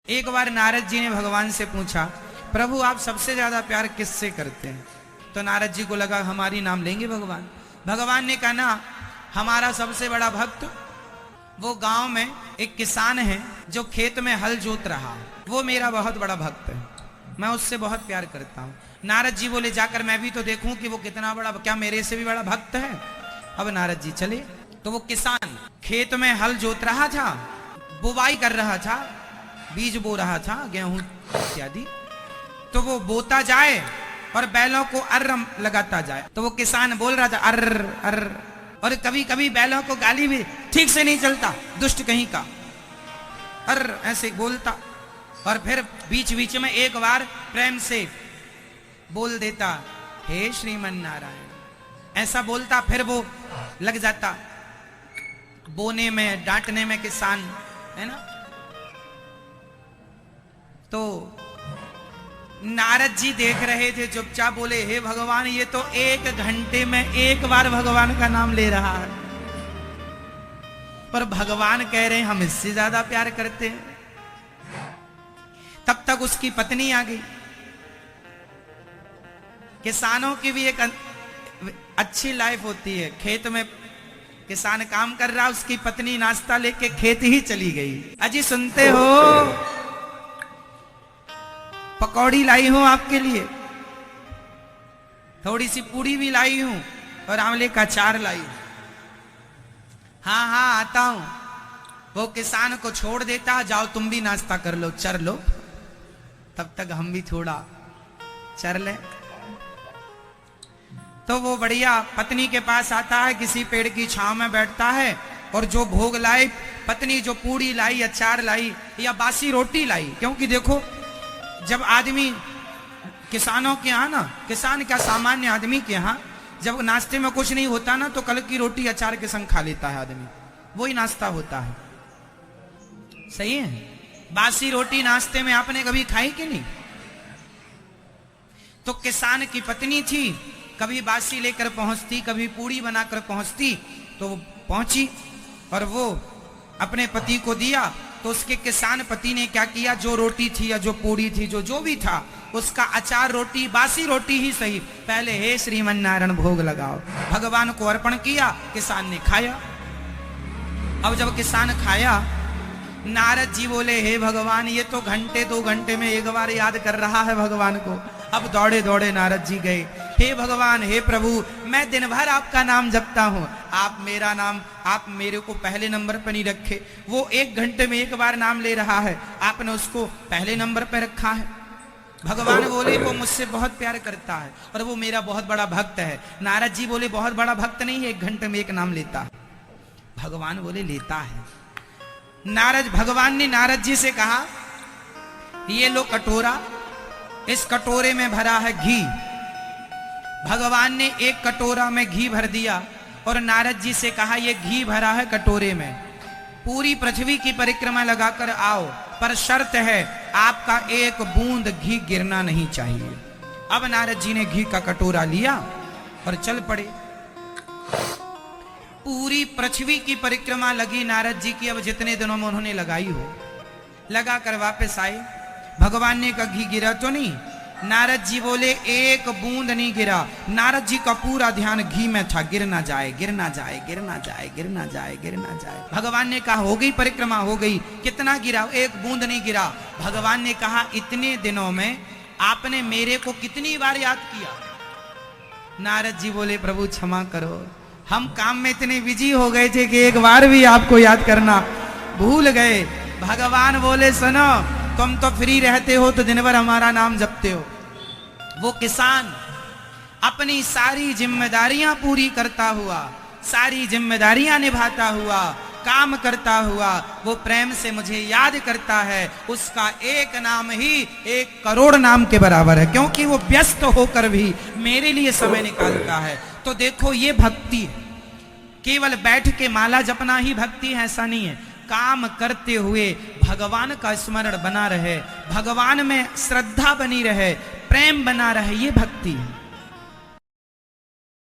एक बार नारद जी ने भगवान से पूछा, प्रभु आप सबसे ज्यादा प्यार किससे करते हैं? तो नारद जी को लगा हमारी नाम लेंगे भगवान। भगवान ने कहा ना, हमारा सबसे बड़ा भक्त वो गांव में एक किसान है जो खेत में हल जोत रहा है, वो मेरा बहुत बड़ा भक्त है, मैं उससे बहुत प्यार करता हूँ। नारद जी बोले जाकर मैं भी तो देखूं कि वो कितना बड़ा, क्या मेरे से भी बड़ा भक्त है? अब नारद जी चले तो वो किसान खेत में हल जोत रहा था, बुवाई कर रहा था, बीज बो रहा था, गेहूं इत्यादि। तो वो बोता जाए और बैलों को अर्र लगाता जाए, तो वो किसान बोल रहा था अर्र अर्र, और कभी कभी बैलों को गाली भी ठीक से नहीं चलता, दुष्ट कहीं का, अर्र ऐसे बोलता, और फिर बीच बीच में एक बार प्रेम से बोल देता हे श्रीमन नारायण, ऐसा बोलता, फिर वो लग जाता बोने में, डांटने में किसान, है ना। तो नारद जी देख रहे थे, चुपचाप बोले हे भगवान, ये तो 1 घंटे में 1 बार भगवान का नाम ले रहा है, पर भगवान कह रहे हैं हम इससे ज्यादा प्यार करते हैं। तब तक उसकी पत्नी आ गई। किसानों की भी एक अच्छी लाइफ होती है, खेत में किसान काम कर रहा, उसकी पत्नी नाश्ता लेके खेत ही चली गई। अजी सुनते हो, पकौड़ी लाई हूं आपके लिए, थोड़ी सी पूड़ी भी लाई हूं, और आंवले का अचार लाई हूं। हाँ हाँ आता हूं। वो किसान को छोड़ देता, जाओ तुम भी नाश्ता कर लो, चर लो, तब तक हम भी थोड़ा चर ले। तो वो बढ़िया पत्नी के पास आता है, किसी पेड़ की छांव में बैठता है, और जो भोग लाई पत्नी, जो पूड़ी लाई, अचार लाई या बासी रोटी लाई, क्योंकि देखो जब आदमी किसानों के यहाँ ना, किसान क्या सामान्य आदमी के यहाँ जब नाश्ते में कुछ नहीं होता ना, तो कल की रोटी अचार के संग खा लेता है आदमी, वही नाश्ता होता है। सही है? बासी रोटी नाश्ते में आपने कभी खाई कि नहीं? तो किसान की पत्नी थी, कभी बासी लेकर पहुंचती, कभी पूड़ी बनाकर पहुंचती, तो वो पहुंची और वो अपने पति को दिया। तो उसके किसान पति ने क्या किया, जो रोटी थी या जो पूड़ी थी, जो भी था, उसका अचार रोटी, बासी रोटी ही सही, पहले हे श्रीमन नारायण भोग लगाओ, भगवान को अर्पण किया, किसान ने खाया। अब जब किसान खाया, नारद जी बोले हे भगवान, ये तो घंटे 2 घंटे में 1 बार याद कर रहा है भगवान को। अब दौड़े दौड़े नारद जी गए, हे भगवान, हे प्रभु, मैं दिन भर आपका नाम जपता हूँ, आप मेरा नाम, आप मेरे को पहले नंबर पर नहीं रखे। वो 1 घंटे में 1 बार नाम ले रहा है, आपने उसको पहले नंबर पर रखा है। भगवान बोले वो मुझसे बहुत प्यार करता है और वो मेरा बहुत बड़ा भक्त है। नारद जी बोले बहुत बड़ा भक्त नहीं है, 1 घंटे में 1 नाम लेता है। भगवान बोले लेता है। भगवान ने नारद जी से कहा, ये लो कटोरा, इस कटोरे में भरा है घी। भगवान ने 1 कटोरा में घी भर दिया और नारद जी से कहा, ये घी भरा है कटोरे में, पूरी पृथ्वी की परिक्रमा लगाकर आओ, पर शर्त है आपका 1 बूंद घी गिरना नहीं चाहिए। अब नारद जी ने घी का कटोरा लिया और चल पड़े। पूरी पृथ्वी की परिक्रमा लगी नारद जी की, अब जितने दिनों में उन्होंने लगाई हो, लगा कर वापस आए। भगवान ने कहा घी गिरा तो नहीं? नारद जी बोले 1 बूंद नहीं गिरा। नारद जी का पूरा ध्यान घी में था, गिर ना जाए, गिर ना जाए, गिर ना जाए, गिर ना जाए, गिर ना जाए। भगवान ने कहा हो गई परिक्रमा, हो गई, कितना गिरा? 1 बूंद नहीं गिरा। भगवान ने कहा इतने दिनों में आपने मेरे को कितनी बार याद किया? नारद जी बोले प्रभु क्षमा करो, हम काम में इतने बिजी हो गए थे कि 1 बार भी आपको याद करना भूल गए। भगवान बोले सुनो, तुम तो फ्री रहते हो तो दिन भर हमारा नाम जपते हो। वो किसान अपनी सारी जिम्मेदारियां पूरी करता हुआ, सारी जिम्मेदारियां निभाता हुआ, काम करता हुआ, वो प्रेम से मुझे याद करता है। उसका 1 नाम ही 1 करोड़ नाम के बराबर है, क्योंकि वो व्यस्त होकर भी मेरे लिए समय निकालता है। तो देखो ये भक्ति है, केवल बैठ के माला जपना ही भक्ति है ऐसा नहीं है। काम करते हुए भगवान का स्मरण बना रहे, भगवान में श्रद्धा बनी रहे, प्रेम बना रहे, ये भक्ति है।